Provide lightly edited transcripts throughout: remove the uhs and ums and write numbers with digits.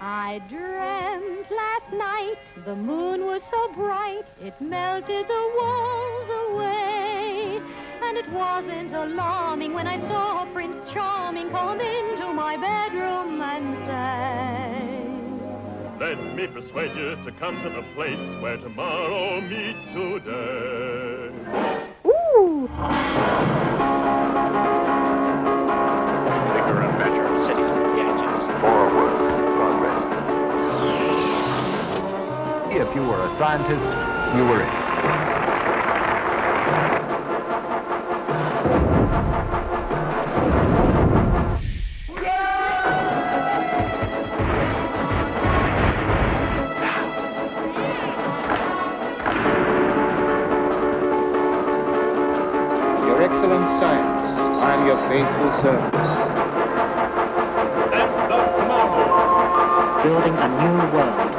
I dreamt last night the moon was so bright it melted the walls away. And it wasn't alarming when I saw Prince Charming come into my bedroom and say, let me persuade you to come to the place where tomorrow meets today. ooh! Bigger and better cities with gadgets. Forward progress. If you were a scientist, you were it. Your excellent science, I am your faithful servant. And the tomorrow. Building a new world.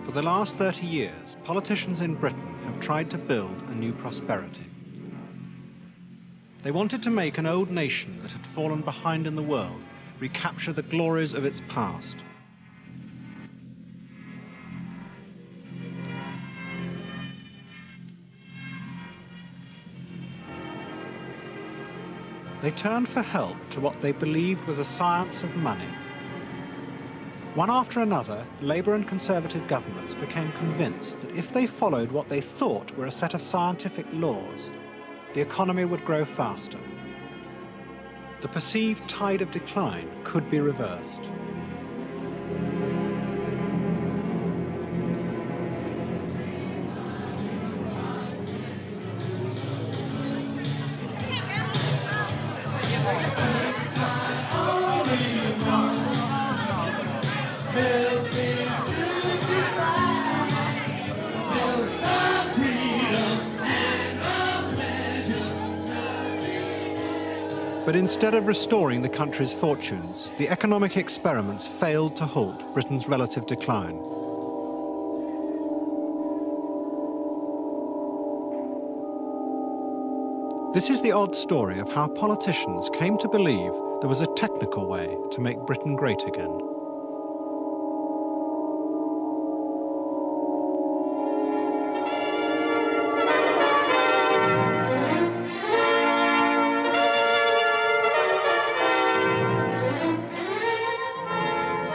For the last 30 years, politicians in Britain have tried to build a new prosperity. They wanted to make an old nation that had fallen behind in the world recapture the glories of its past. They turned for help to what they believed was a science of money. One after another, Labour and Conservative governments became convinced that if they followed what they thought were a set of scientific laws, the economy would grow faster. The perceived tide of decline could be reversed. But instead of restoring the country's fortunes, the economic experiments failed to halt Britain's relative decline. This is the odd story of how politicians came to believe there was a technical way to make Britain great again.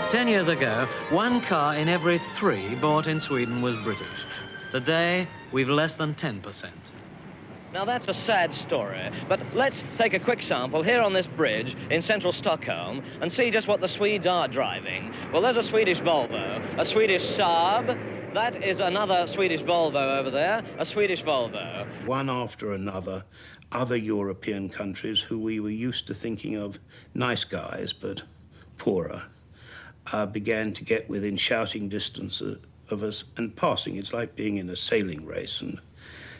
Ten years ago, 1 car in every 3 bought in Sweden was British. Today, we've less than 10%. Now, that's a sad story, but let's take a quick sample here on this bridge in central Stockholm and see just what the Swedes are driving. Well, there's a Swedish Volvo, a Swedish Saab, that is another Swedish Volvo over there, a Swedish Volvo. One after another, other European countries who we were used to thinking of nice guys, but poorer, began to get within shouting distance of us and passing. It's like being in a sailing race and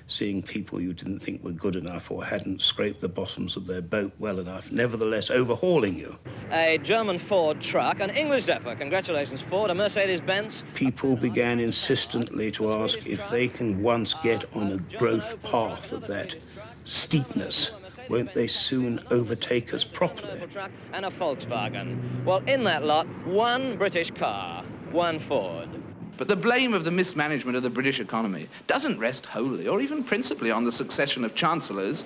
seeing people you didn't think were good enough or hadn't scraped the bottoms of their boat well enough, nevertheless overhauling you. A German Ford truck, an English Zephyr, congratulations Ford, a Mercedes-Benz. People began insistently to ask if they can once get on a growth path of that steepness, won't they soon overtake us properly? And a Volkswagen. Well, in that lot, 1 British car, 1 Ford. But the blame of the mismanagement of the British economy doesn't rest wholly or even principally on the succession of chancellors.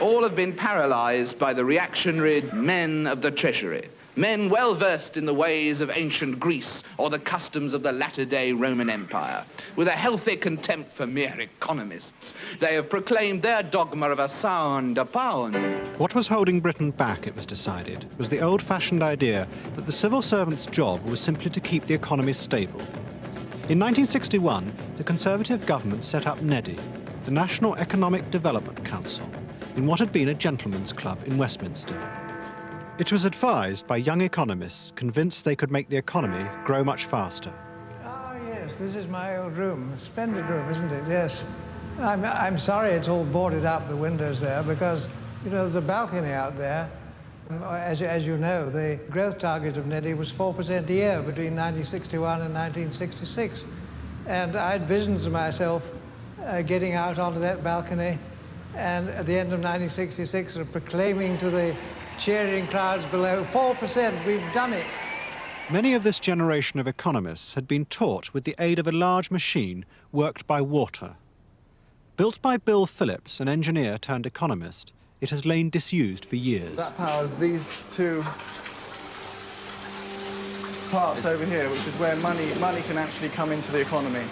All have been paralysed by the reactionary men of the Treasury, men well versed in the ways of ancient Greece or the customs of the latter-day Roman Empire. With a healthy contempt for mere economists, they have proclaimed their dogma of a sound a pound. What was holding Britain back, it was decided, was the old-fashioned idea that the civil servant's job was simply to keep the economy stable. In 1961, the Conservative government set up NEDI, the National Economic Development Council, in what had been a gentleman's club in Westminster. It was advised by young economists convinced they could make the economy grow much faster. Oh, yes, this is my old room. A splendid room, isn't it? Yes. I'm sorry it's all boarded up, the windows there, because, you know, there's a balcony out there, As you know, the growth target of NEDI was 4% a year between 1961 and 1966. And I had visions of myself getting out onto that balcony and at the end of 1966 proclaiming to the cheering crowds below, 4%, we've done it. Many of this generation of economists had been taught with the aid of a large machine worked by water. Built by Bill Phillips, an engineer turned economist, it has lain disused for years. That powers these two parts over here, which is where money can actually come into the economy.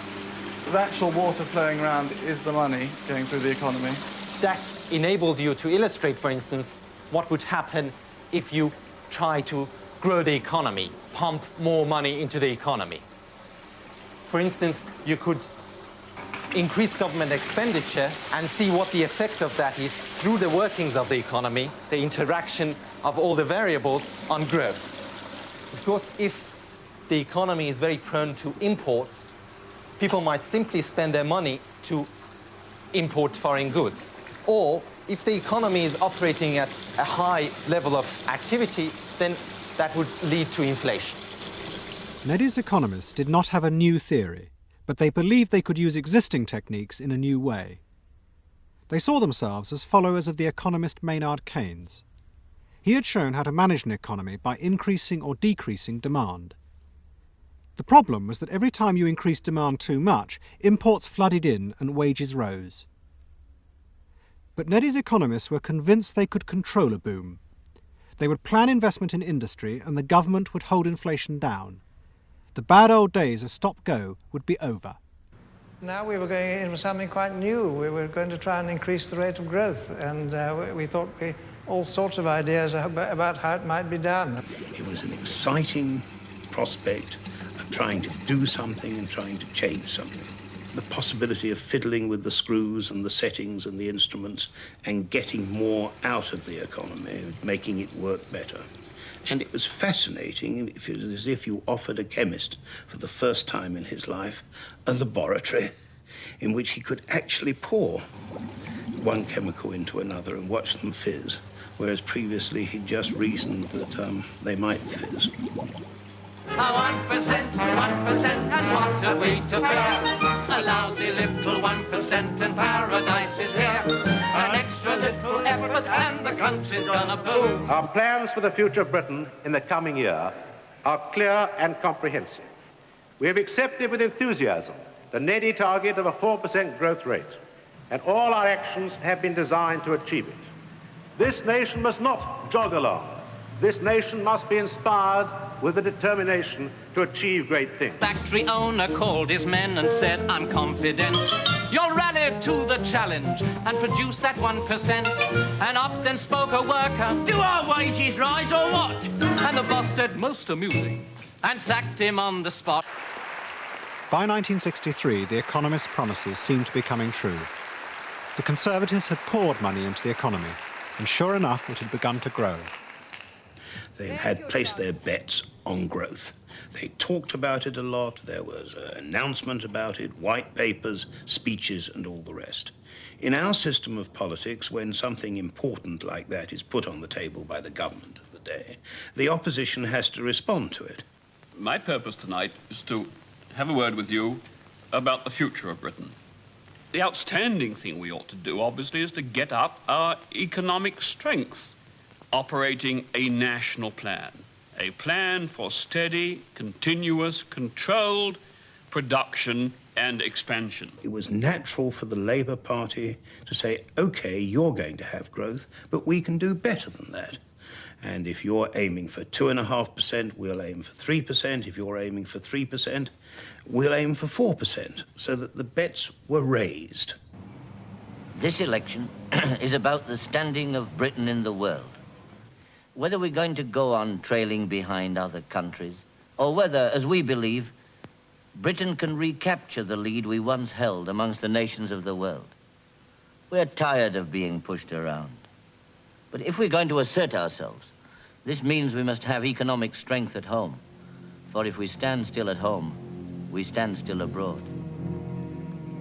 The actual water flowing around is the money going through the economy. That enabled you to illustrate, for instance, what would happen if you try to grow the economy, pump more money into the economy. For instance, you could increase government expenditure and see what the effect of that is through the workings of the economy, the interaction of all the variables on growth. Of course, if the economy is very prone to imports, people might simply spend their money to import foreign goods. Or if the economy is operating at a high level of activity, then that would lead to inflation. NEDI's economists did not have a new theory, but they believed they could use existing techniques in a new way. They saw themselves as followers of the economist Maynard Keynes. He had shown how to manage an economy by increasing or decreasing demand. The problem was that every time you increased demand too much, imports flooded in and wages rose. But NEDI's economists were convinced they could control a boom. They would plan investment in industry and the government would hold inflation down. The bad old days of stop-go would be over. Now we were going into something quite new. We were going to try and increase the rate of growth, and we thought all sorts of ideas about how it might be done. It was an exciting prospect of trying to do something and trying to change something. The possibility of fiddling with the screws and the settings and the instruments and getting more out of the economy, making it work better. And it was fascinating. It was as if you offered a chemist for the first time in his life a laboratory in which he could actually pour one chemical into another and watch them fizz, whereas previously he'd just reasoned that they might fizz. 1%, and what are we to bear? A lousy little 1% and paradise is here. An extra little effort and the country's gonna boom. Our plans for the future of Britain in the coming year are clear and comprehensive. We have accepted with enthusiasm the NEDI target of a 4% growth rate, and all our actions have been designed to achieve it. This nation must not jog along. This nation must be inspired with the determination to achieve great things. Factory owner called his men and said, I'm confident you'll rally to the challenge and produce that 1%. And up then spoke a worker, do our wages rise or what? And the boss said, most amusing, and sacked him on the spot. By 1963, the economists' promises seemed to be coming true. The Conservatives had poured money into the economy, and sure enough, it had begun to grow. They had placed their bets on growth. They talked about it a lot. There was an announcement about it, white papers, speeches, and all the rest. In our system of politics, when something important like that is put on the table by the government of the day, the opposition has to respond to it. My purpose tonight is to have a word with you about the future of Britain. The outstanding thing we ought to do, obviously, is to get up our economic strength, operating a national plan, a plan for steady, continuous, controlled production and expansion. It was natural for the Labour Party to say, OK, you're going to have growth, but we can do better than that. And if you're aiming for 2.5%, we'll aim for 3%. If you're aiming for 3%, we'll aim for 4%, so that the bets were raised. This election is about the standing of Britain in the world. Whether we're going to go on trailing behind other countries, or whether, as we believe, Britain can recapture the lead we once held amongst the nations of the world. We're tired of being pushed around. But if we're going to assert ourselves, this means we must have economic strength at home. For if we stand still at home, we stand still abroad.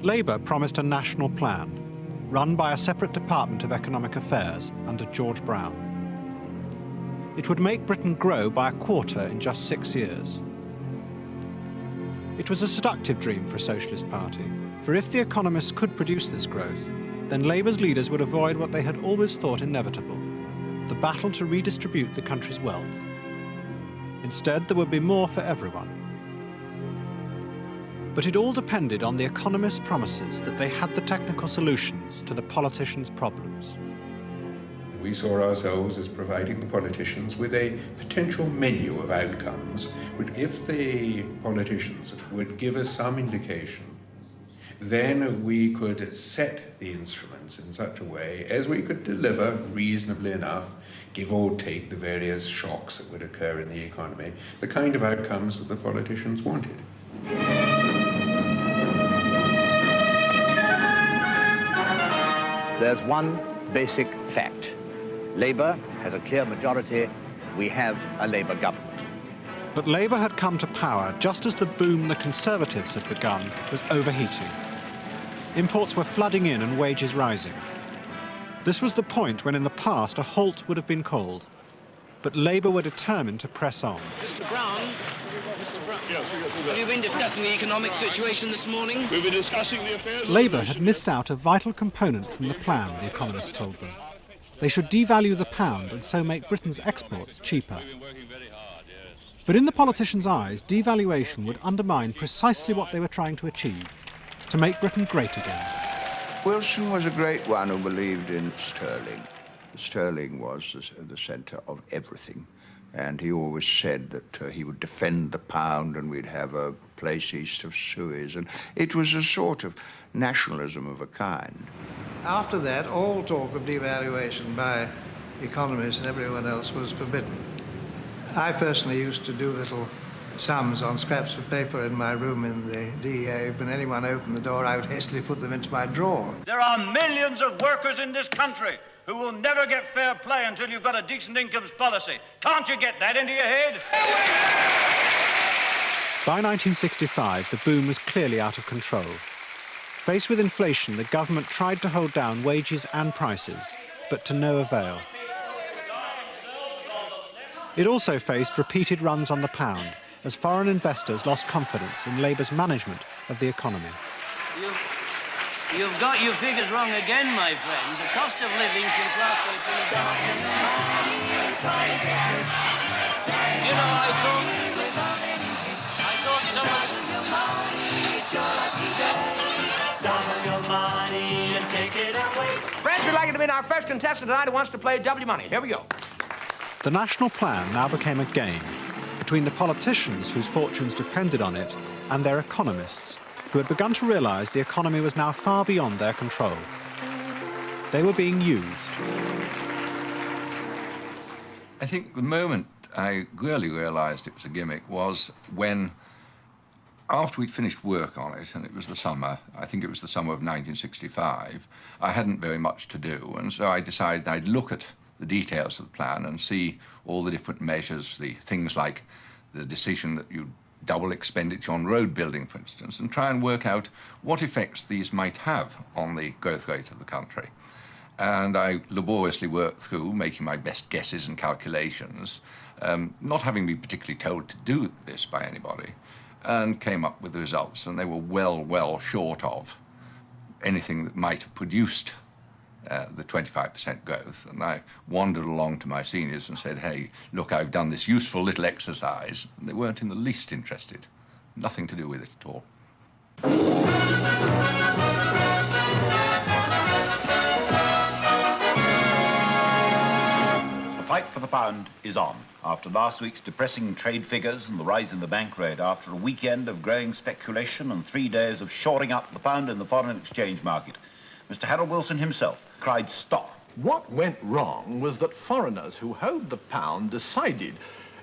Labour promised a national plan, run by a separate Department of Economic Affairs under George Brown. It would make Britain grow by a quarter in just 6 years. It was a seductive dream for a socialist party, for if the economists could produce this growth, then Labour's leaders would avoid what they had always thought inevitable, the battle to redistribute the country's wealth. Instead, there would be more for everyone. But it all depended on the economists' promises that they had the technical solutions to the politicians' problems. We saw ourselves as providing the politicians with a potential menu of outcomes. If the politicians would give us some indication, then we could set the instruments in such a way as we could deliver reasonably enough, give or take the various shocks that would occur in the economy, the kind of outcomes that the politicians wanted. There's one basic fact. Labour has a clear majority. We have a Labour government. But Labour had come to power just as the boom the Conservatives had begun was overheating. Imports were flooding in and wages rising. This was the point when in the past a halt would have been called. But Labour were determined to press on. Mr. Brown, have you been discussing the economic situation this morning? We've been discussing the affairs... Labour had missed out a vital component from the plan, the economists told them. They should devalue the pound and so make Britain's exports cheaper. But in the politicians' eyes, devaluation would undermine precisely what they were trying to achieve, to make Britain great again. Wilson was a great one who believed in sterling. Sterling was the centre of everything, and he always said that he would defend the pound and we'd have a place east of Suez, and it was a sort of nationalism of a kind. After that, all talk of devaluation by economists and everyone else was forbidden. I personally used to do little sums on scraps of paper in my room in the DEA. When anyone opened the door, I would hastily put them into my drawer. There are millions of workers in this country who will never get fair play until you've got a decent incomes policy. Can't you get that into your head? By 1965, the boom was clearly out of control. Faced with inflation, the government tried to hold down wages and prices, but to no avail. It also faced repeated runs on the pound, as foreign investors lost confidence in Labour's management of the economy. You've got your figures wrong again, my friend. The cost of living since last April... You know, I thought some of Friends, we'd like you to meet our first contestant tonight who wants to play double your money. Here we go. The national plan now became a game between the politicians whose fortunes depended on it and their economists, who had begun to realise the economy was now far beyond their control. They were being used. I think the moment I really realised it was a gimmick was when, after we'd finished work on it, and it was the summer, I think it was the summer of 1965, I hadn't very much to do, and so I decided I'd look at the details of the plan and see all the different measures, the things like the decision that you double expenditure on road building, for instance, and try and work out what effects these might have on the growth rate of the country. And I laboriously worked through, making my best guesses and calculations, not having been particularly told to do this by anybody, and came up with the results, and they were well short of anything that might have produced the 25% growth. And I wandered along to my seniors and said, hey, look, I've done this useful little exercise. And they weren't in the least interested. Nothing to do with it at all. The fight for the pound is on. After last week's depressing trade figures and the rise in the bank rate, after a weekend of growing speculation and 3 days of shoring up the pound in the foreign exchange market, Mr. Harold Wilson himself cried stop. What went wrong was that foreigners who held the pound decided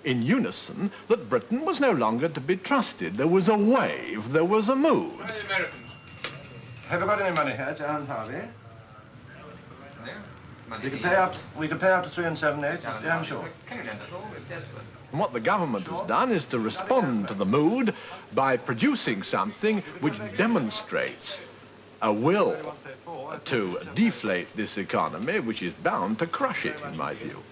in unison that Britain was no longer to be trusted. There was a wave, there was a mood. Well, the Americans. Have you got any money here, John Harvey? We could pay up to 3 7/8, it's damn sure. And what the government has done is to respond to the mood by producing something which demonstrates a will to deflate this economy, which is bound to crush it, in my view.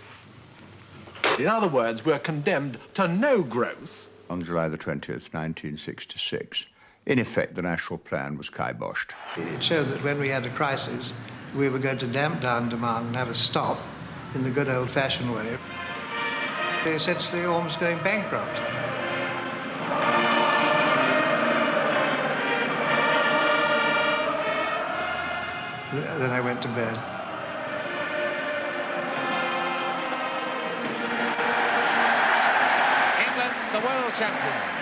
In other words, we're condemned to no growth. On July the 20th, 1966, in effect, the national plan was kiboshed. It showed that when we had a crisis, we were going to damp down demand and have a stop in the good old-fashioned way. We're essentially almost going bankrupt. Then I went to bed. England, the world champions.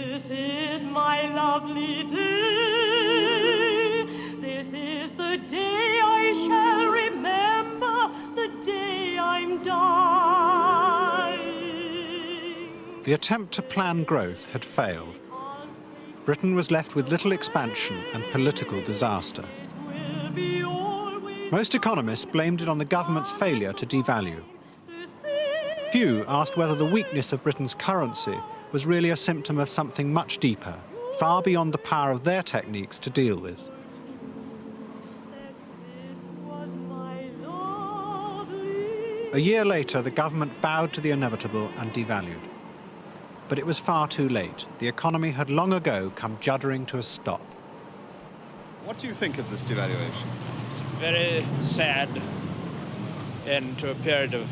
This is my lovely day. This is the day I shall remember, the day I'm dying. The attempt to plan growth had failed. Britain was left with little expansion and political disaster. Most economists blamed it on the government's failure to devalue. Few asked whether the weakness of Britain's currency was really a symptom of something much deeper, far beyond the power of their techniques to deal with. A year later, the government bowed to the inevitable and devalued. But it was far too late. The economy had long ago come juddering to a stop. What do you think of this devaluation? It's a very sad end to a period of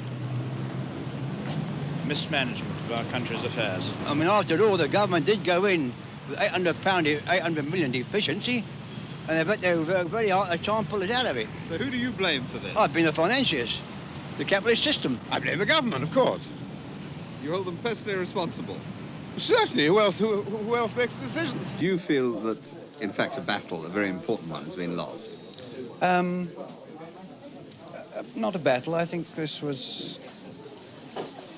mismanagement of our country's affairs. I mean, after all, the government did go in with £800 million deficiency, and I bet they were very hard to try and pull us out of it. So who do you blame for this? I've been the financiers, the capitalist system. I blame the government, of course. You hold them personally responsible? Certainly. Who else makes decisions? Do you feel that, in fact, a battle, a very important one, has been lost? Not a battle. I think this was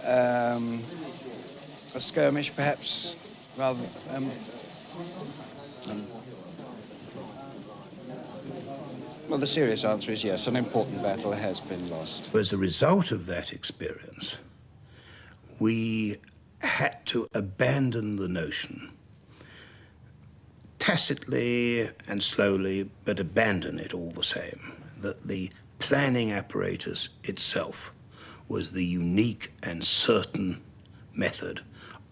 a skirmish, perhaps, rather. Well, the serious answer is yes, an important battle has been lost. As a result of that experience, we had to abandon the notion, tacitly and slowly, but abandon it all the same, that the planning apparatus itself was the unique and certain method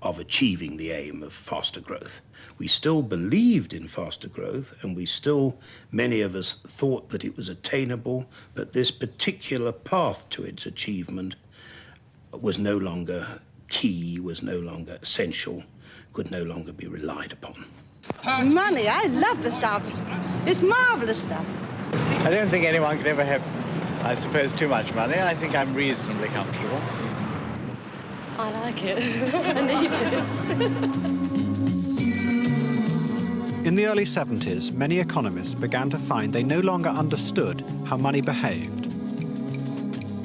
of achieving the aim of faster growth. We still believed in faster growth, and we still, many of us, thought that it was attainable, but this particular path to its achievement was no longer key, was no longer essential, could no longer be relied upon. Money, I love the stuff. It's marvellous stuff. I don't think anyone could ever have, I suppose, too much money. I think I'm reasonably comfortable. I like it. I need it. In the early 70s, many economists began to find they no longer understood how money behaved.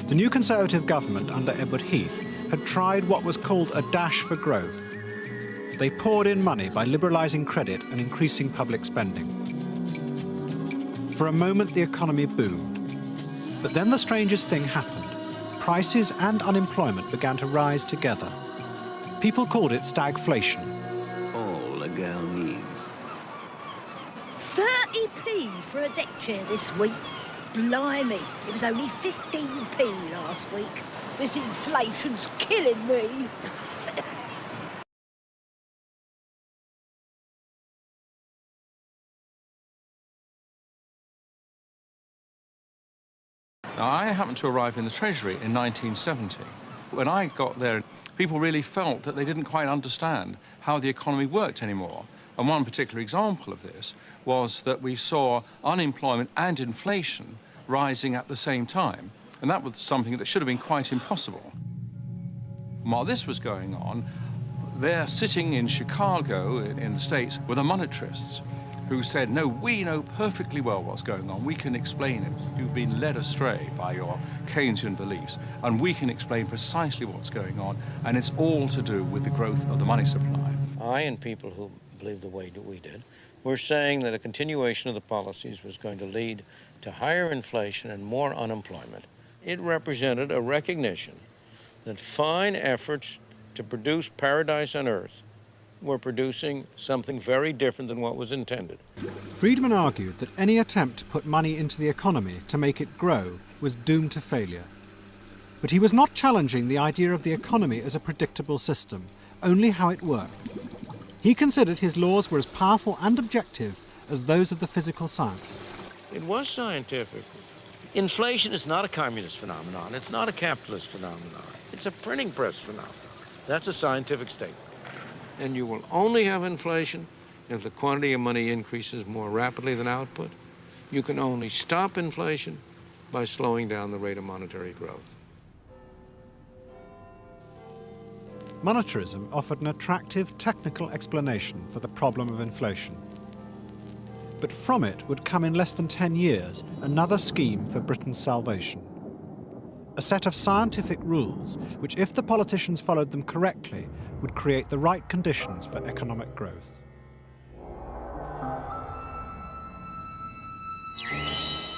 The new Conservative government under Edward Heath had tried what was called a dash for growth. They poured in money by liberalising credit and increasing public spending. For a moment, the economy boomed. But then the strangest thing happened. Prices and unemployment began to rise together. People called it stagflation. All a girl needs. 30p for a deck chair this week. Blimey, it was only 15p last week. This inflation's killing me. Now, I happened to arrive in the Treasury in 1970. When I got there, people really felt that they didn't quite understand how the economy worked anymore. And one particular example of this was that we saw unemployment and inflation rising at the same time. And that was something that should have been quite impossible. While this was going on, they're sitting in Chicago, in the States, with the monetarists who said, no, we know perfectly well what's going on. We can explain it. You've been led astray by your Keynesian beliefs, and we can explain precisely what's going on, and it's all to do with the growth of the money supply. I and people who believe the way that we did were saying that a continuation of the policies was going to lead to higher inflation and more unemployment. It represented a recognition that fine efforts to produce paradise on earth we're producing something very different than what was intended. Friedman argued that any attempt to put money into the economy to make it grow was doomed to failure. But he was not challenging the idea of the economy as a predictable system, only how it worked. He considered his laws were as powerful and objective as those of the physical sciences. It was scientific. Inflation is not a communist phenomenon. It's not a capitalist phenomenon. It's a printing press phenomenon. That's a scientific statement. And you will only have inflation if the quantity of money increases more rapidly than output. You can only stop inflation by slowing down the rate of monetary growth. Monetarism offered an attractive technical explanation for the problem of inflation. But from it would come in less than 10 years another scheme for Britain's salvation. A set of scientific rules which, if the politicians followed them correctly, would create the right conditions for economic growth.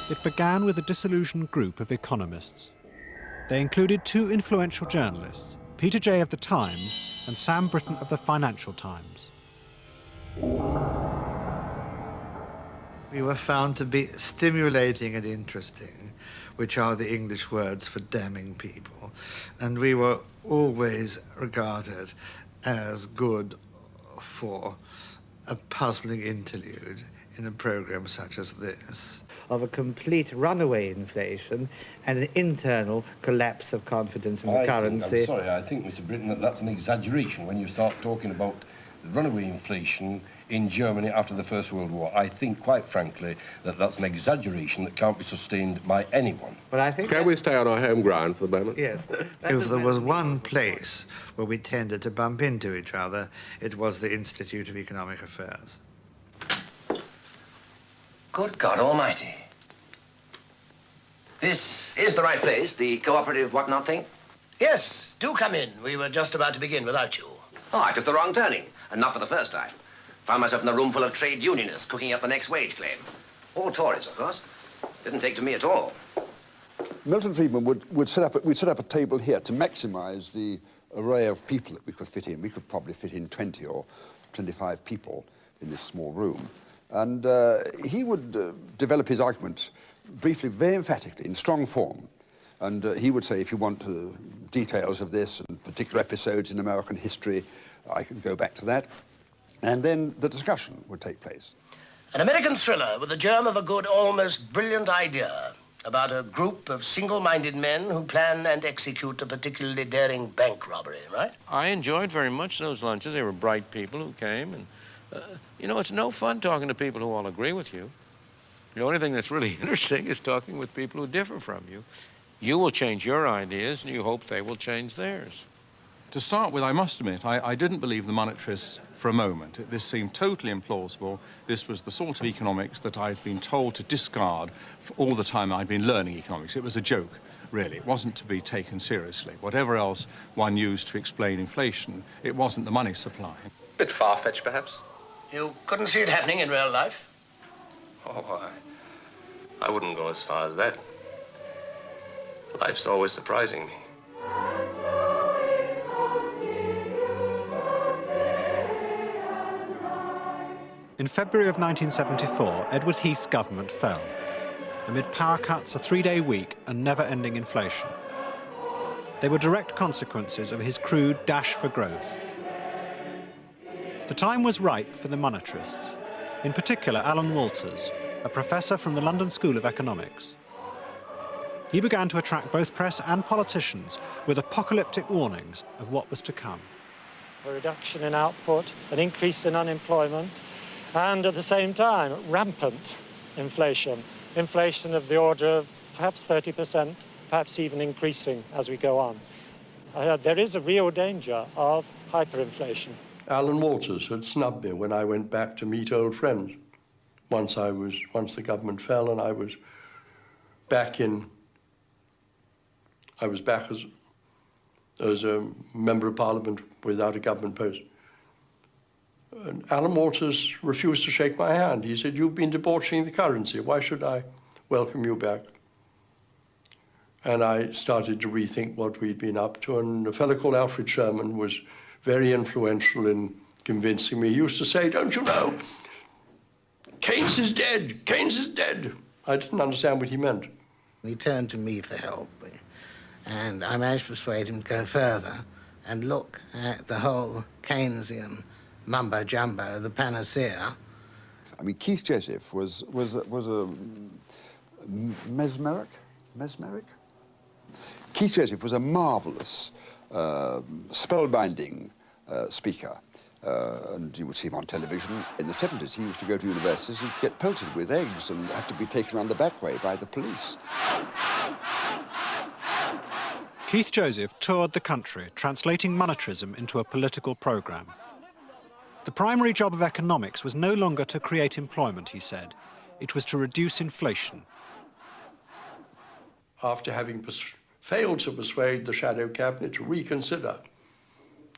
It began with a disillusioned group of economists. They included two influential journalists, Peter Jay of The Times and Sam Britton of The Financial Times. We were found to be stimulating and interesting, which are the English words for damning people, and we were always regarded as good for a puzzling interlude in a program such as this. Of a complete runaway inflation and an internal collapse of confidence in the currency. I'm sorry, I think, Mr. Britton, that's an exaggeration when you start talking about the runaway inflation in Germany after the First World War. I think, quite frankly, that that's an exaggeration that can't be sustained by anyone. But I think... Can we stay on our home ground for the moment? Yes. If there was one place where we tended to bump into each other, it was the Institute of Economic Affairs. Good God Almighty. This is the right place, the cooperative whatnot thing? Yes, do come in. We were just about to begin without you. Oh, I took the wrong turning, and not for the first time. Found myself in a room full of trade unionists cooking up the next wage claim. All Tories, of course. Didn't take to me at all. Milton Friedman would set up a table here to maximize the array of people that we could fit in. We could probably fit in 20 or 25 people in this small room. And he would develop his argument briefly, very emphatically, in strong form. And he would say, if you want details of this and particular episodes in American history, I can go back to that. And then the discussion would take place. An American thriller with the germ of a good, almost brilliant idea about a group of single-minded men who plan and execute a particularly daring bank robbery, right? I enjoyed very much those lunches. They were bright people who came. And, you know, it's no fun talking to people who all agree with you. The only thing that's really interesting is talking with people who differ from you. You will change your ideas, and you hope they will change theirs. To start with, I must admit, I didn't believe the monetarists for a moment. This seemed totally implausible. This was the sort of economics that I'd been told to discard for all the time I'd been learning economics. It was a joke, really. It wasn't to be taken seriously. Whatever else one used to explain inflation, it wasn't the money supply. Bit far-fetched, perhaps? You couldn't see it happening in real life? Oh, I wouldn't go as far as that. Life's always surprising me. In February of 1974, Edward Heath's government fell, amid power cuts, a 3-day week, and never-ending inflation. They were direct consequences of his crude dash for growth. The time was ripe for the monetarists, in particular Alan Walters, a professor from the London School of Economics. He began to attract both press and politicians with apocalyptic warnings of what was to come. A reduction in output, an increase in unemployment, and at the same time, rampant inflation. Inflation of the order of perhaps 30%, perhaps even increasing as we go on. There is a real danger of hyperinflation. Alan Walters had snubbed me when I went back to meet old friends. Once the government fell and I was back as a member of Parliament without a government post. And Alan Walters refused to shake my hand. He said, "You've been debauching the currency. Why should I welcome you back?" And I started to rethink what we'd been up to. And a fellow called Alfred Sherman was very influential in convincing me. He used to say, don't you know, Keynes is dead, Keynes is dead. I didn't understand what he meant. He turned to me for help, and I managed to persuade him to go further and look at the whole Keynesian mumbo-jumbo, the panacea. I mean, Keith Joseph was a mesmeric? Keith Joseph was a marvellous, spellbinding speaker. And you would see him on television. In the 70s, he used to go to universities and get pelted with eggs and have to be taken around the back way by the police. Keith Joseph toured the country, translating monetarism into a political programme. The primary job of economics was no longer to create employment, he said. It was to reduce inflation. After having failed to persuade the shadow cabinet to reconsider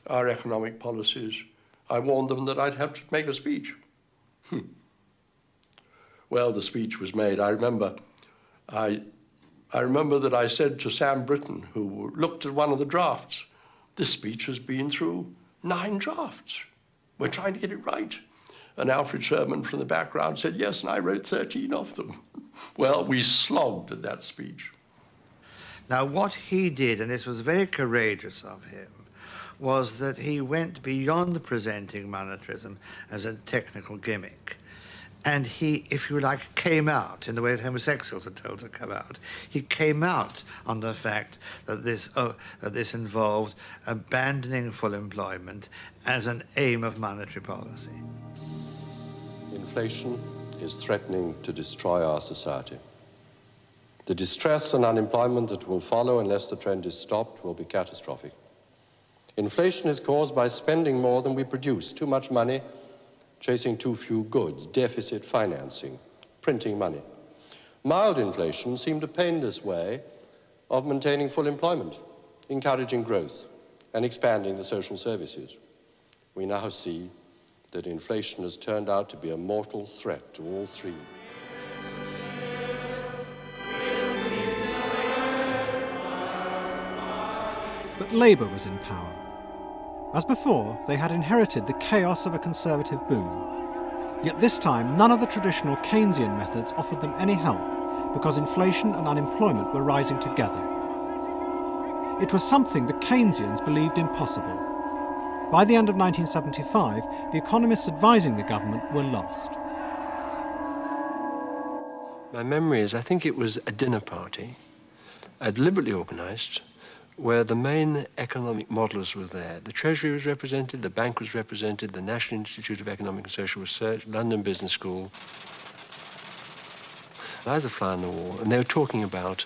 our economic policies, I warned them that I'd have to make a speech. Well, the speech was made. I remember that I said to Sam Britton, who looked at one of the drafts, this speech has been through 9 drafts. We're trying to get it right. And Alfred Sherman from the background said, yes, and I wrote 13 of them. Well, we slogged at that speech. Now, what he did, and this was very courageous of him, was that he went beyond presenting monetarism as a technical gimmick. And he, if you like, came out in the way that homosexuals are told to come out. He came out on the fact that this involved abandoning full employment as an aim of monetary policy. Inflation is threatening to destroy our society. The distress and unemployment that will follow unless the trend is stopped will be catastrophic. Inflation is caused by spending more than we produce, too much money, chasing too few goods, deficit financing, printing money. Mild inflation seemed a painless way of maintaining full employment, encouraging growth, and expanding the social services. We now see that inflation has turned out to be a mortal threat to all three. But Labour was in power. As before, they had inherited the chaos of a Conservative boom. Yet this time, none of the traditional Keynesian methods offered them any help, because inflation and unemployment were rising together. It was something the Keynesians believed impossible. By the end of 1975, the economists advising the government were lost. My memory is, I think it was a dinner party, deliberately organised, where the main economic models were there. The Treasury was represented, the Bank was represented, the National Institute of Economic and Social Research, London Business School. I was a fly on the wall, and they were talking about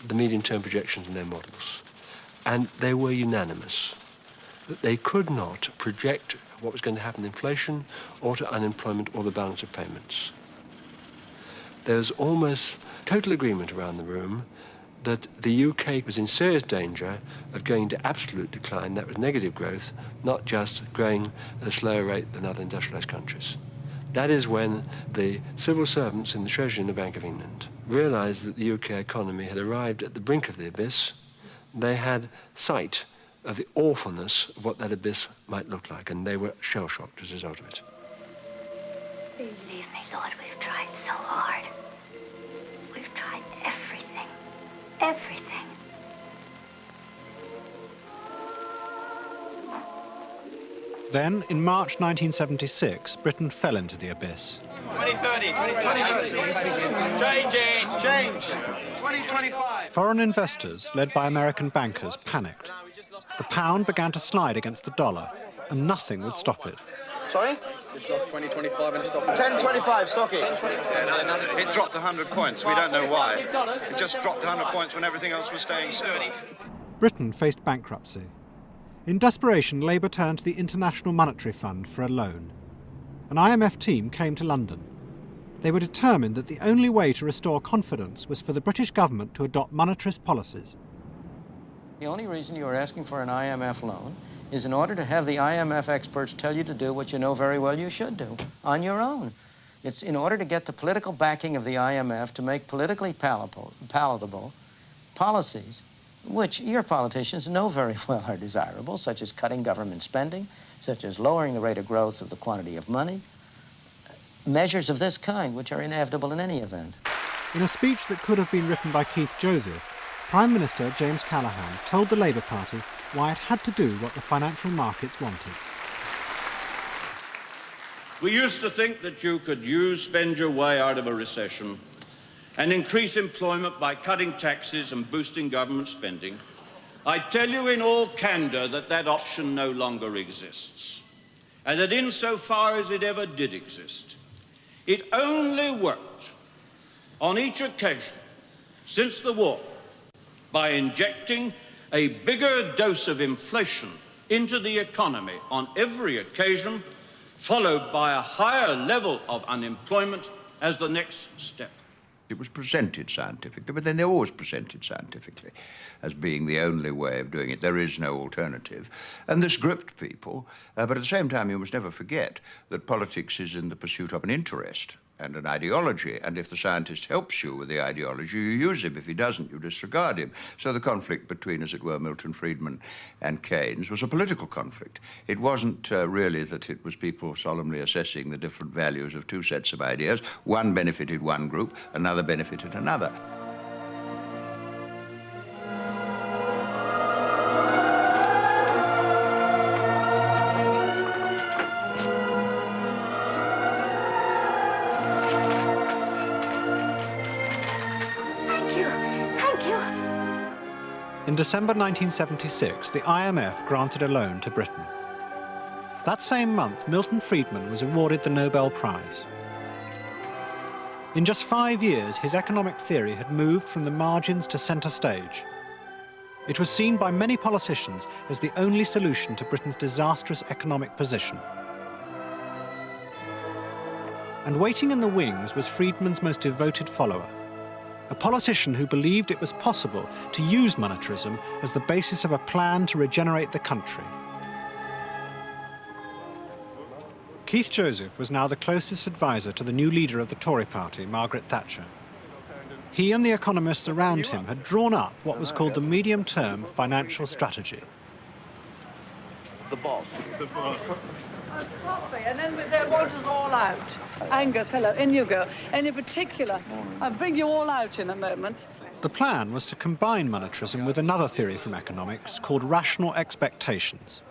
the medium-term projections in their models. And they were unanimous that they could not project what was going to happen to inflation or to unemployment or the balance of payments. There was almost total agreement around the room that the UK was in serious danger of going to absolute decline. That was negative growth, not just growing at a slower rate than other industrialised countries. That is when the civil servants in the Treasury and the Bank of England realised that the UK economy had arrived at the brink of the abyss. They had sight of the awfulness of what that abyss might look like, and they were shell-shocked as a result of it. Believe me, Lord, we've tried so hard. We've tried everything. Everything. Then, in March 1976, Britain fell into the abyss. 2030, 2030. Change it! Change! 2025. Foreign investors, led by American bankers, panicked. The pound began to slide against the dollar, and nothing would stop it. Sorry? It's lost 2025 and it's stopping. 10.25, stock it. It dropped 100 points. We don't know why. It just dropped 100 points when everything else was staying sturdy. Britain faced bankruptcy. In desperation, Labour turned to the International Monetary Fund for a loan. An IMF team came to London. They were determined that the only way to restore confidence was for the British government to adopt monetarist policies. The only reason you are asking for an IMF loan is in order to have the IMF experts tell you to do what you know very well you should do on your own. It's in order to get the political backing of the IMF to make politically palatable policies which your politicians know very well are desirable, such as cutting government spending, such as lowering the rate of growth of the quantity of money, measures of this kind, which are inevitable in any event. In a speech that could have been written by Keith Joseph, Prime Minister James Callaghan told the Labour Party why it had to do what the financial markets wanted. We used to think that you could spend your way out of a recession and increase employment by cutting taxes and boosting government spending. I tell you in all candour that that option no longer exists, and that insofar as it ever did exist, it only worked on each occasion since the war by injecting a bigger dose of inflation into the economy on every occasion, followed by a higher level of unemployment as the next step. It was presented scientifically, but then they're always presented scientifically as being the only way of doing it. There is no alternative. And this gripped people, but at the same time, you must never forget that politics is in the pursuit of an interest and an ideology, and if the scientist helps you with the ideology, you use him. If he doesn't, you disregard him. So the conflict between, as it were, Milton Friedman and Keynes was a political conflict. It wasn't really that it was people solemnly assessing the different values of two sets of ideas. One benefited one group, another benefited another. In December 1976, the IMF granted a loan to Britain. That same month, Milton Friedman was awarded the Nobel Prize. In just 5 years, his economic theory had moved from the margins to centre stage. It was seen by many politicians as the only solution to Britain's disastrous economic position. And waiting in the wings was Friedman's most devoted follower, a politician who believed it was possible to use monetarism as the basis of a plan to regenerate the country. Keith Joseph was now the closest advisor to the new leader of the Tory party, Margaret Thatcher. He and the economists around him had drawn up what was called the medium-term financial strategy. The boss. Coffee, and then they want us all out. Angus, hello, in you go. Any particular? I'll bring you all out in a moment. The plan was to combine monetarism with another theory from economics called rational expectations.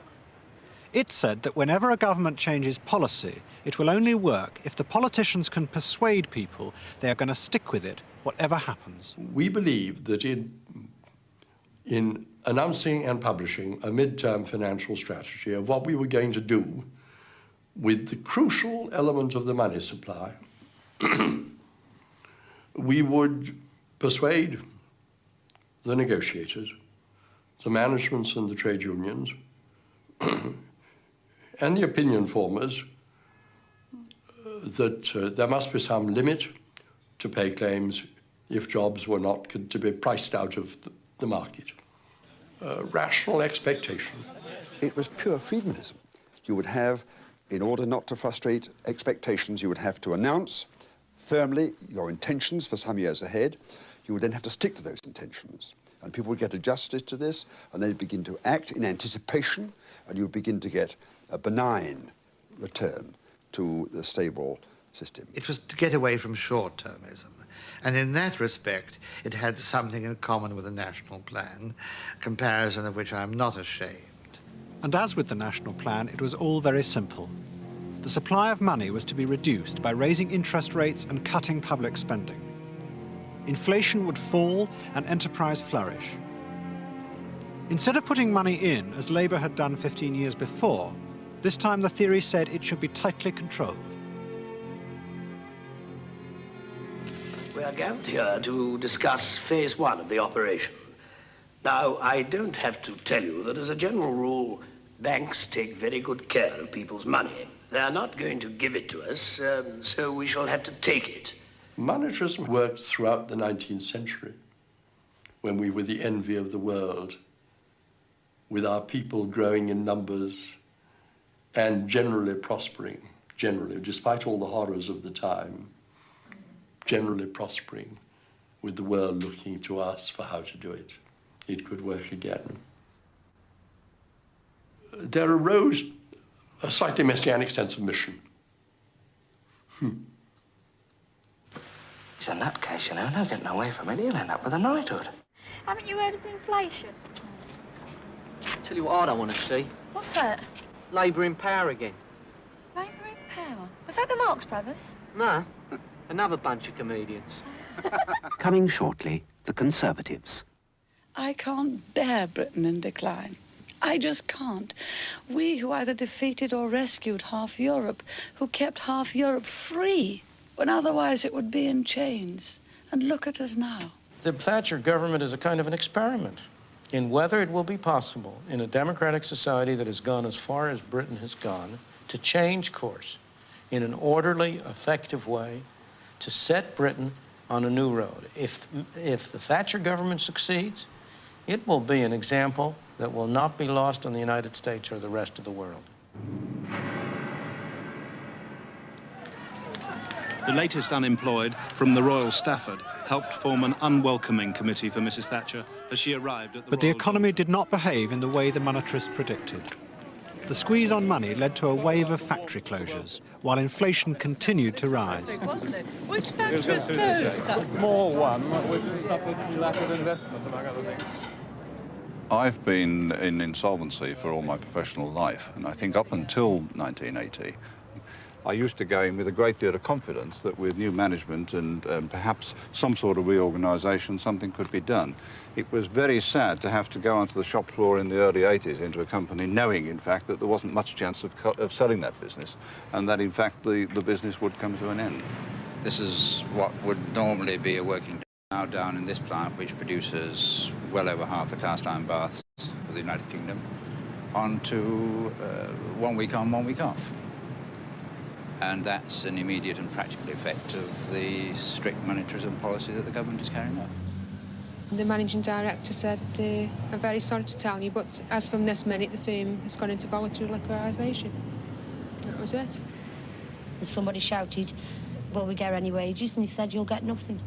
It said that whenever a government changes policy, it will only work if the politicians can persuade people they are going to stick with it, whatever happens. We believe that in announcing and publishing a mid-term financial strategy of what we were going to do with the crucial element of the money supply, we would persuade the negotiators, the managements and the trade unions, and the opinion formers that there must be some limit to pay claims if jobs were not to be priced out of the market. Rational expectation. It was pure Friedmanism. You would have, in order not to frustrate expectations, you would have to announce firmly your intentions for some years ahead. You would then have to stick to those intentions. And people would get adjusted to this, and they'd begin to act in anticipation, and you'd begin to get a benign return to the stable system. It was to get away from short-termism. And in that respect, it had something in common with the national plan, a comparison of which I'm not ashamed. And as with the national plan, it was all very simple. The supply of money was to be reduced by raising interest rates and cutting public spending. Inflation would fall and enterprise flourish. Instead of putting money in, as Labour had done 15 years before, this time the theory said it should be tightly controlled. We are gathered here to discuss phase 1 of the operation. Now, I don't have to tell you that as a general rule, banks take very good care of people's money. They are not going to give it to us, so we shall have to take it. Monetarism worked throughout the 19th century, when we were the envy of the world, with our people growing in numbers and generally prospering, despite all the horrors of the time, generally prospering, with the world looking to us for how to do it. it could work again. There arose a slightly messianic sense of mission. In that case, you know, no getting away from it, he'll end up with a knighthood. Haven't you heard of inflation? Tell you what I don't want to see. What's that? Labour in power again. Labour in power? Was that the Marx Brothers? No, another bunch of comedians. Coming shortly, the Conservatives. I can't bear Britain in decline. I just can't. We who either defeated or rescued half Europe, who kept half Europe free, when otherwise it would be in chains. And look at us now. The Thatcher government is a kind of an experiment in whether it will be possible in a democratic society that has gone as far as Britain has gone to change course in an orderly, effective way to set Britain on a new road. If the Thatcher government succeeds, it will be an example that will not be lost on the United States or the rest of the world. The latest unemployed from the Royal Stafford helped form an unwelcoming committee for Mrs. Thatcher as she arrived at the But the economy did not behave in the way the monetarists predicted. The squeeze on money led to a wave of factory closures, while inflation continued to rise. Wasn't it? Which factories closed? A small one, which suffered lack of investment, among other things. I've been in insolvency for all my professional life, and I think up until 1980, I used to go in with a great deal of confidence that with new management and perhaps some sort of reorganisation, something could be done. It was very sad to have to go onto the shop floor in the early 80s into a company knowing, in fact, that there wasn't much chance of selling that business, and that, in fact, the business would come to an end. This is what would normally be a working day now down in this plant, which produces well over half the cast iron baths of the United Kingdom, on to 1 week on, 1 week off. And that's an immediate and practical effect of the strict monetarism policy that the government is carrying out. The managing director said, I'm very sorry to tell you, but as from this minute, the firm has gone into voluntary liquidation. That was it. And somebody shouted, will we get any wages? And he said, you'll get nothing.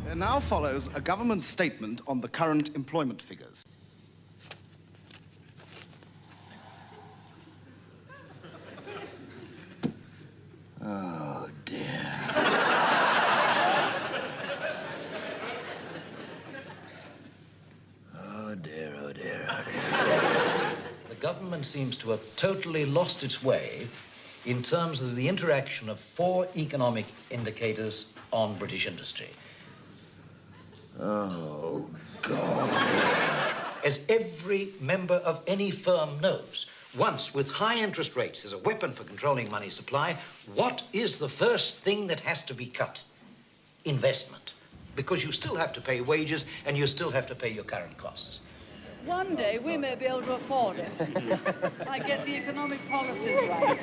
There now follows a government statement on the current employment figures. Oh, dear. Oh, dear, oh, dear, oh, dear. The government seems to have totally lost its way in terms of the interaction of 4 economic indicators on British industry. Oh, God. As every member of any firm knows, once with high interest rates as a weapon for controlling money supply, what is the first thing that has to be cut? Investment. Because you still have to pay wages and you still have to pay your current costs. One day we may be able to afford it. I get the economic policies right.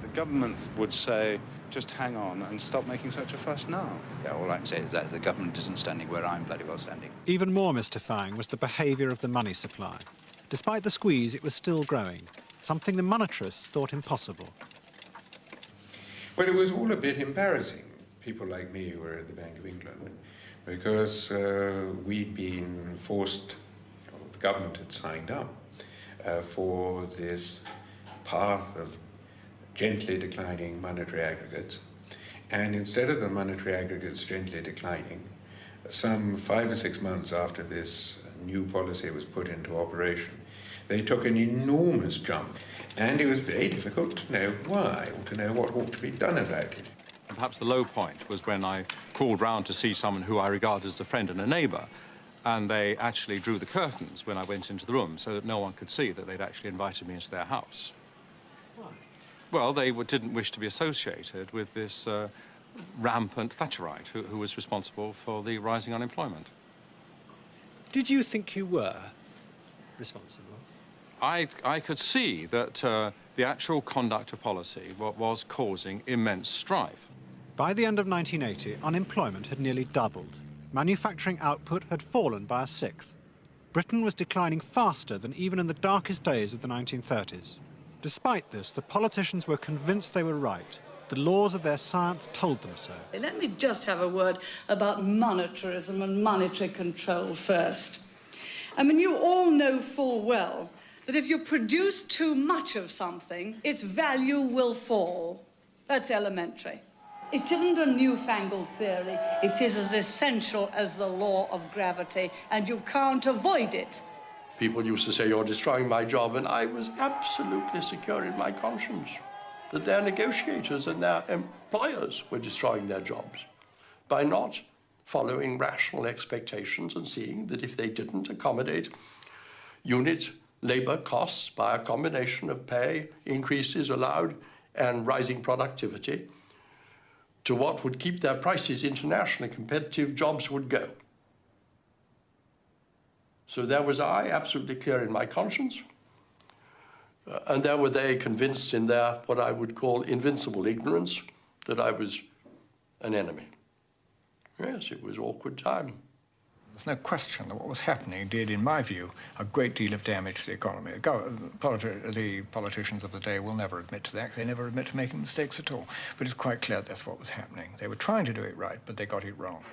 The government would say, just hang on and stop making such a fuss now. Yeah, all I can say is that the government isn't standing where I'm bloody well standing. Even more mystifying was the behaviour of the money supply. Despite the squeeze, it was still growing, something the monetarists thought impossible. Well, it was all a bit embarrassing, people like me who were at the Bank of England, because we'd been forced, the government had signed up for this path of gently declining monetary aggregates. And instead of the monetary aggregates gently declining, some 5 or 6 months after this new policy was put into operation, they took an enormous jump. And it was very difficult to know why, or to know what ought to be done about it. Perhaps the low point was when I called round to see someone who I regard as a friend and a neighbour, and they actually drew the curtains when I went into the room so that no one could see that they'd actually invited me into their house. Why? Well, they didn't wish to be associated with this rampant Thatcherite who was responsible for the rising unemployment. Did you think you were responsible? I could see that the actual conduct of policy was causing immense strife. By the end of 1980, unemployment had nearly doubled. Manufacturing output had fallen by a sixth. Britain was declining faster than even in the darkest days of the 1930s. Despite this, the politicians were convinced they were right. The laws of their science told them so. Let me just have a word about monetarism and monetary control first. I mean, you all know full well that if you produce too much of something, its value will fall. That's elementary. It isn't a newfangled theory. It is as essential as the law of gravity, and you can't avoid it. People used to say, you're destroying my job, and I was absolutely secure in my conscience that their negotiators and their employers were destroying their jobs by not following rational expectations and seeing that if they didn't accommodate unit labor costs by a combination of pay increases allowed and rising productivity to what would keep their prices internationally competitive, jobs would go. So there was I, absolutely clear in my conscience, and there were they convinced in their, what I would call invincible ignorance, that I was an enemy. Yes, it was awkward time. There's no question that what was happening did, in my view, a great deal of damage to the economy. The politicians of the day will never admit to that. They never admit to making mistakes at all. But it's quite clear that's what was happening. They were trying to do it right, but they got it wrong.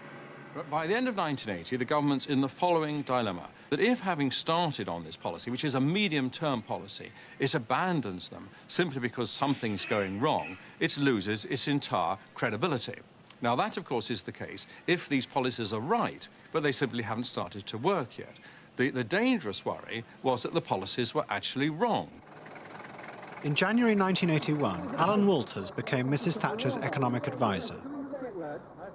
But by the end of 1980, the government's in the following dilemma, that if, having started on this policy, which is a medium-term policy, it abandons them simply because something's going wrong, it loses its entire credibility. Now, that, of course, is the case if these policies are right, but they simply haven't started to work yet. The dangerous worry was that the policies were actually wrong. In January 1981, Alan Walters became Mrs. Thatcher's economic advisor.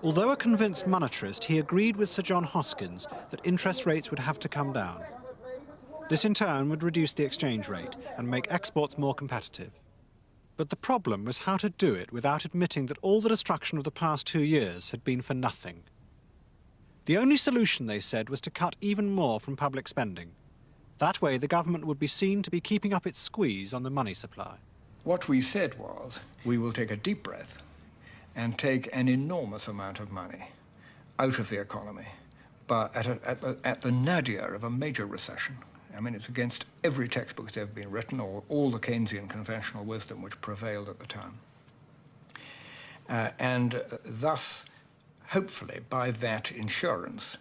Although a convinced monetarist, he agreed with Sir John Hoskins that interest rates would have to come down. This in turn would reduce the exchange rate and make exports more competitive. But the problem was how to do it without admitting that all the destruction of the past 2 years had been for nothing. The only solution, they said, was to cut even more from public spending. That way the government would be seen to be keeping up its squeeze on the money supply. What we said was, we will take a deep breath and take an enormous amount of money out of the economy, but at the nadir of a major recession. I mean, it's against every textbook that's ever been written, or all the Keynesian conventional wisdom which prevailed at the time. And thus, hopefully, by that insurance,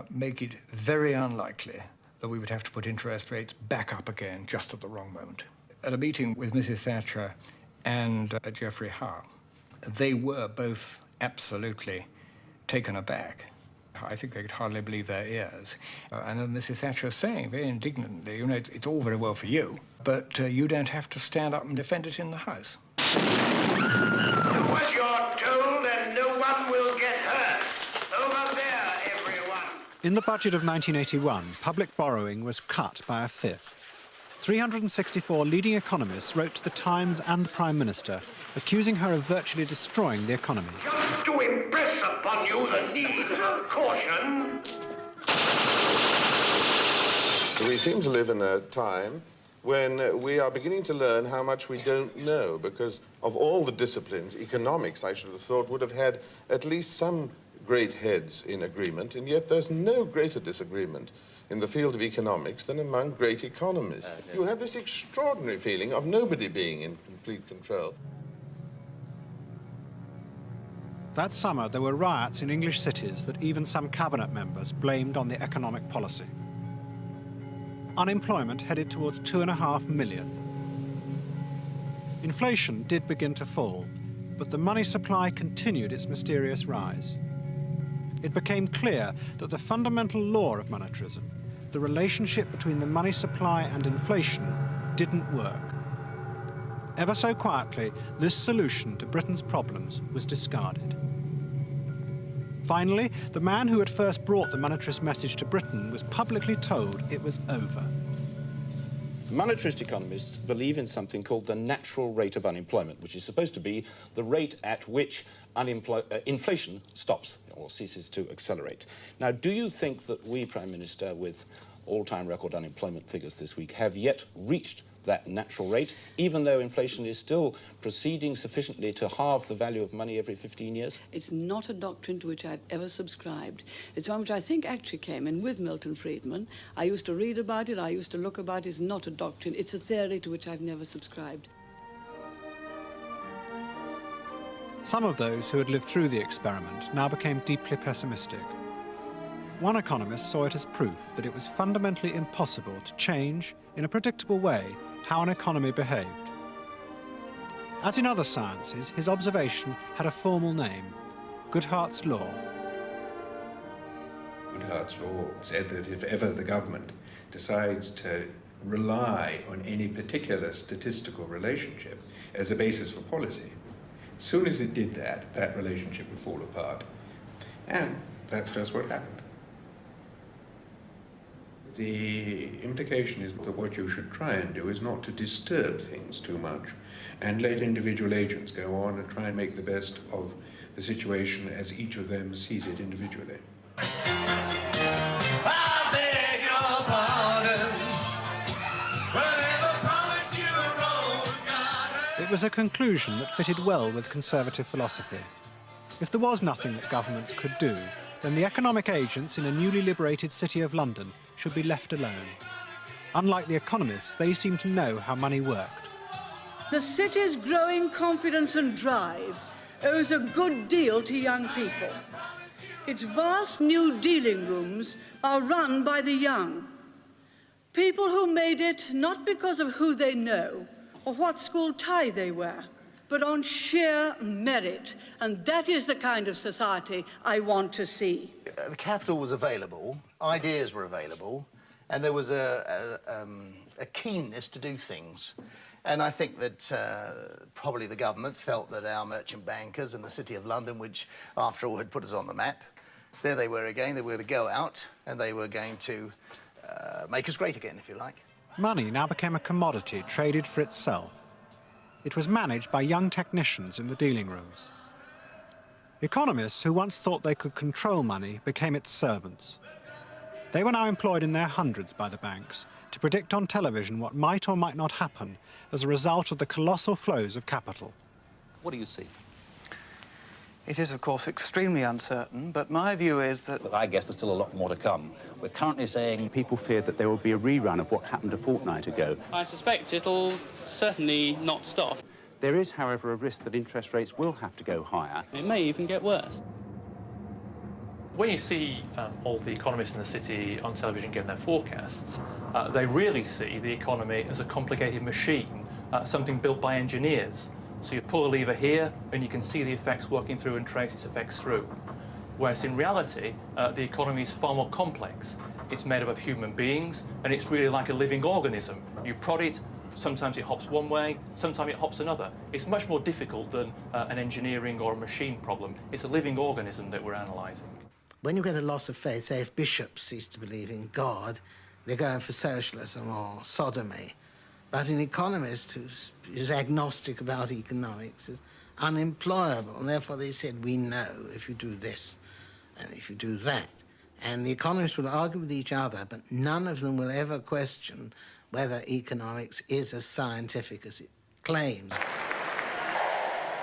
make it very unlikely that we would have to put interest rates back up again just at the wrong moment. At a meeting with Mrs. Thatcher and Geoffrey Howe, they were both absolutely taken aback. I think they could hardly believe their ears. And then Mrs. Thatcher was saying very indignantly, you know, it's all very well for you, but you don't have to stand up and defend it in the House. Do what you're told and no one will get hurt. Over there, everyone. In the budget of 1981, public borrowing was cut by a fifth. 364 leading economists wrote to the Times and the Prime Minister, accusing her of virtually destroying the economy. Just to impress upon you the need of caution. We seem to live in a time when we are beginning to learn how much we don't know, because of all the disciplines, economics, I should have thought, would have had at least some great heads in agreement, and yet there's no greater disagreement in the field of economics than among great economists. You have this extraordinary feeling of nobody being in complete control. That summer, there were riots in English cities that even some cabinet members blamed on the economic policy. Unemployment headed towards 2.5 million. Inflation did begin to fall, but the money supply continued its mysterious rise. It became clear that the fundamental law of monetarism, the relationship between the money supply and inflation, didn't work. Ever so quietly, this solution to Britain's problems was discarded. Finally, the man who had first brought the monetarist message to Britain was publicly told it was over. Monetarist economists believe in something called the natural rate of unemployment, which is supposed to be the rate at which inflation stops or ceases to accelerate. Now, do you think that we, Prime Minister, with all-time record unemployment figures this week, have yet reached that natural rate, even though inflation is still proceeding sufficiently to halve the value of money every 15 years? It's not a doctrine to which I've ever subscribed. It's one which I think actually came in with Milton Friedman. I used to read about it, I used to look about it. It's not a doctrine, it's a theory to which I've never subscribed. Some of those who had lived through the experiment now became deeply pessimistic. One economist saw it as proof that it was fundamentally impossible to change, in a predictable way, how an economy behaved. As in other sciences, his observation had a formal name, Goodhart's Law. Goodhart's Law said that if ever the government decides to rely on any particular statistical relationship as a basis for policy, as soon as it did that, that relationship would fall apart. And that's just what happened. The implication is that what you should try and do is not to disturb things too much and let individual agents go on and try and make the best of the situation as each of them sees it individually. I beg your pardon. Whatever promised you a rose garden. It was a conclusion that fitted well with conservative philosophy. If there was nothing that governments could do, then the economic agents in a newly liberated city of London should be left alone. Unlike the economists, they seemed to know how money worked. The city's growing confidence and drive owes a good deal to young people. Its vast new dealing rooms are run by the young. People who made it not because of who they know or what school tie they wear, but on sheer merit. And that is the kind of society I want to see. Capital was available, ideas were available, and there was a keenness to do things. And I think that probably the government felt that our merchant bankers and the City of London, which after all had put us on the map, there they were again, they were to go out and they were going to make us great again, if you like. Money now became a commodity traded for itself. It was managed by young technicians in the dealing rooms. Economists who once thought they could control money became its servants. They were now employed in their hundreds by the banks to predict on television what might or might not happen as a result of the colossal flows of capital. What do you see? It is, of course, extremely uncertain, but my view is that... But I guess there's still a lot more to come. We're currently saying people fear that there will be a rerun of what happened a fortnight ago. I suspect it'll certainly not stop. There is, however, a risk that interest rates will have to go higher. It may even get worse. When you see all the economists in the city on television giving their forecasts, they really see the economy as a complicated machine, something built by engineers. So you pull a lever here, and you can see the effects working through and trace its effects through. Whereas in reality, the economy is far more complex. It's made up of human beings, and it's really like a living organism. You prod it, sometimes it hops one way, sometimes it hops another. It's much more difficult than an engineering or a machine problem. It's a living organism that we're analysing. When you get a loss of faith, say if bishops cease to believe in God, they're going for socialism or sodomy. But an economist who's agnostic about economics is unemployable, and therefore they said, we know if you do this and if you do that. And the economists will argue with each other, but none of them will ever question whether economics is as scientific as it claims.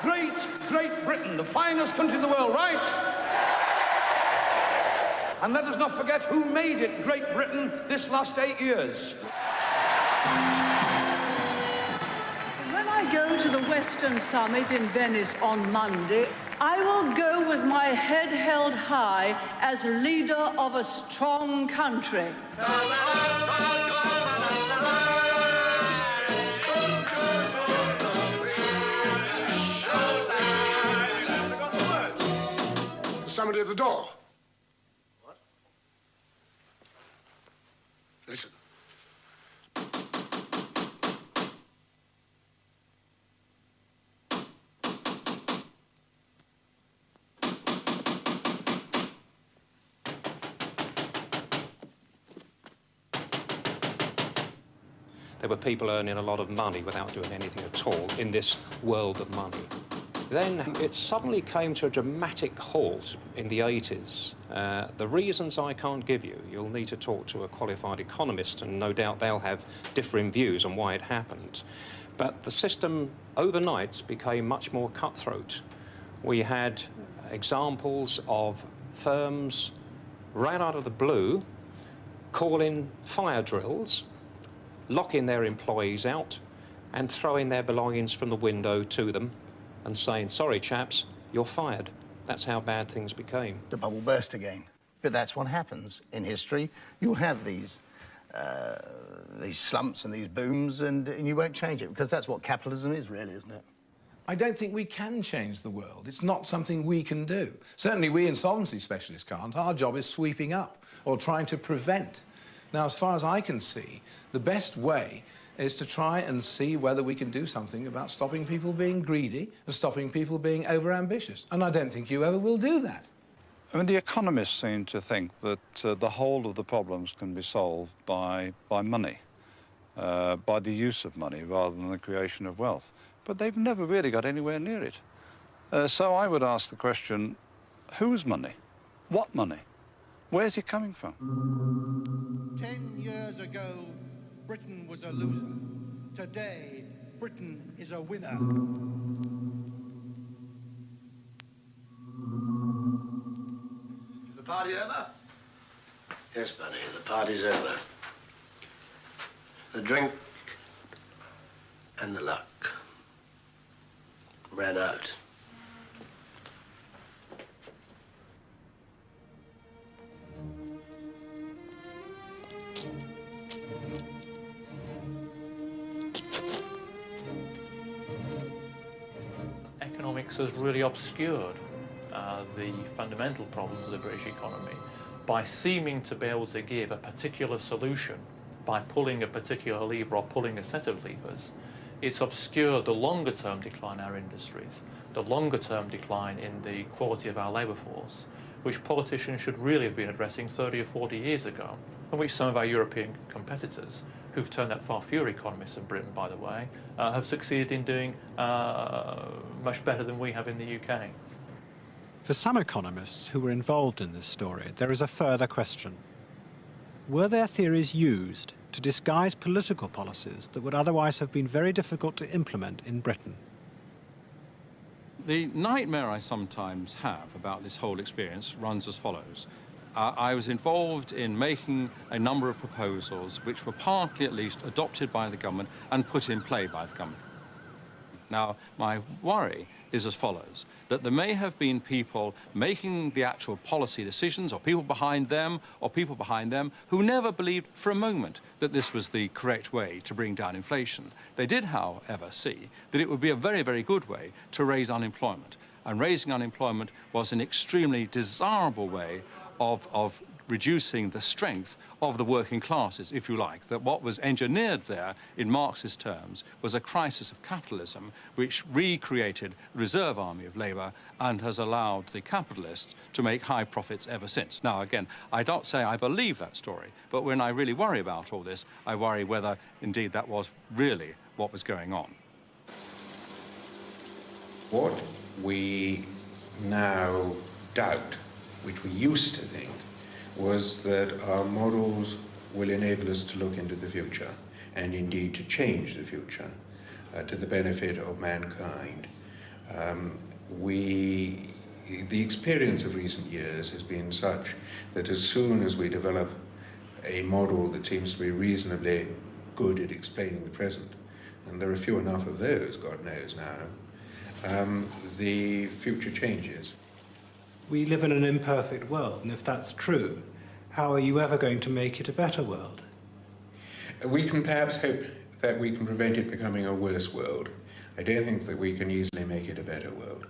Great Britain, the finest country in the world, right? And let us not forget who made it Great Britain this last 8 years. When I go to the Western Summit in Venice on Monday, I will go with my head held high as leader of a strong country. Somebody at the door. What? Listen. There were people earning a lot of money without doing anything at all in this world of money. Then it suddenly came to a dramatic halt in the 80s. The reasons I can't give you, you'll need to talk to a qualified economist, and no doubt they'll have differing views on why it happened. But the system overnight became much more cutthroat. We had examples of firms right out of the blue calling fire drills, locking their employees out and throwing their belongings from the window to them and saying, sorry, chaps, you're fired. That's how bad things became. The bubble burst again. But that's what happens in history. You'll have these slumps and these booms, and you won't change it, because that's what capitalism is, really, isn't it? I don't think we can change the world. It's not something we can do. Certainly we insolvency specialists can't. Our job is sweeping up or trying to prevent. Now, as far as I can see, the best way is to try and see whether we can do something about stopping people being greedy and stopping people being overambitious. And I don't think you ever will do that. I mean, the economists seem to think that the whole of the problems can be solved by money, by the use of money rather than the creation of wealth. But they've never really got anywhere near it. So I would ask the question, whose money? What money? Where's it coming from? 10 years ago, Britain was a loser. Today, Britain is a winner. Is the party over? Yes, Bunny, the party's over. The drink and the luck ran out. Economics has really obscured the fundamental problems of the British economy by seeming to be able to give a particular solution by pulling a particular lever or pulling a set of levers. It's obscured the longer-term decline in our industries, the longer-term decline in the quality of our labour force, which politicians should really have been addressing 30 or 40 years ago, and which some of our European competitors, who've turned out far fewer economists than Britain, by the way, have succeeded in doing much better than we have in the UK. For some economists who were involved in this story, there is a further question. Were their theories used to disguise political policies that would otherwise have been very difficult to implement in Britain? The nightmare I sometimes have about this whole experience runs as follows. I was involved in making a number of proposals which were partly at least adopted by the government and put in play by the government. Now, my worry is as follows, that there may have been people making the actual policy decisions, or people behind them, who never believed for a moment that this was the correct way to bring down inflation. They did, however, see that it would be a very, very good way to raise unemployment. And raising unemployment was an extremely desirable way of reducing the strength of the working classes, if you like. That what was engineered there, in Marxist terms, was a crisis of capitalism which recreated the reserve army of labour and has allowed the capitalists to make high profits ever since. Now, again, I don't say I believe that story, but when I really worry about all this, I worry whether, indeed, that was really what was going on. What we now doubt, which we used to think, was that our models will enable us to look into the future and indeed to change the future to the benefit of mankind. The experience of recent years has been such that as soon as we develop a model that seems to be reasonably good at explaining the present, and there are few enough of those, God knows now, the future changes. We live in an imperfect world, and if that's true, how are you ever going to make it a better world? We can perhaps hope that we can prevent it becoming a worse world. I don't think that we can easily make it a better world.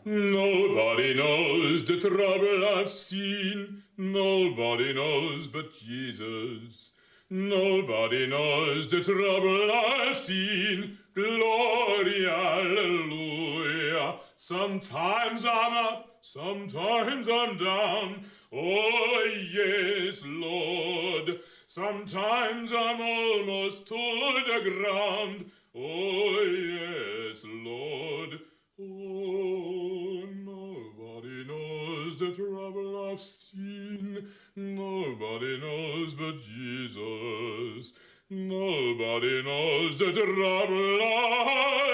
Nobody knows the trouble I've seen. Nobody knows but Jesus. Nobody knows the trouble I've seen. Glory, hallelujah. Sometimes I'm up, sometimes I'm down. Oh, yes, Lord. Sometimes I'm almost to the ground. Oh, yes, Lord. Oh, nobody knows the trouble I've seen. Nobody knows but Jesus. Nobody knows the trouble I've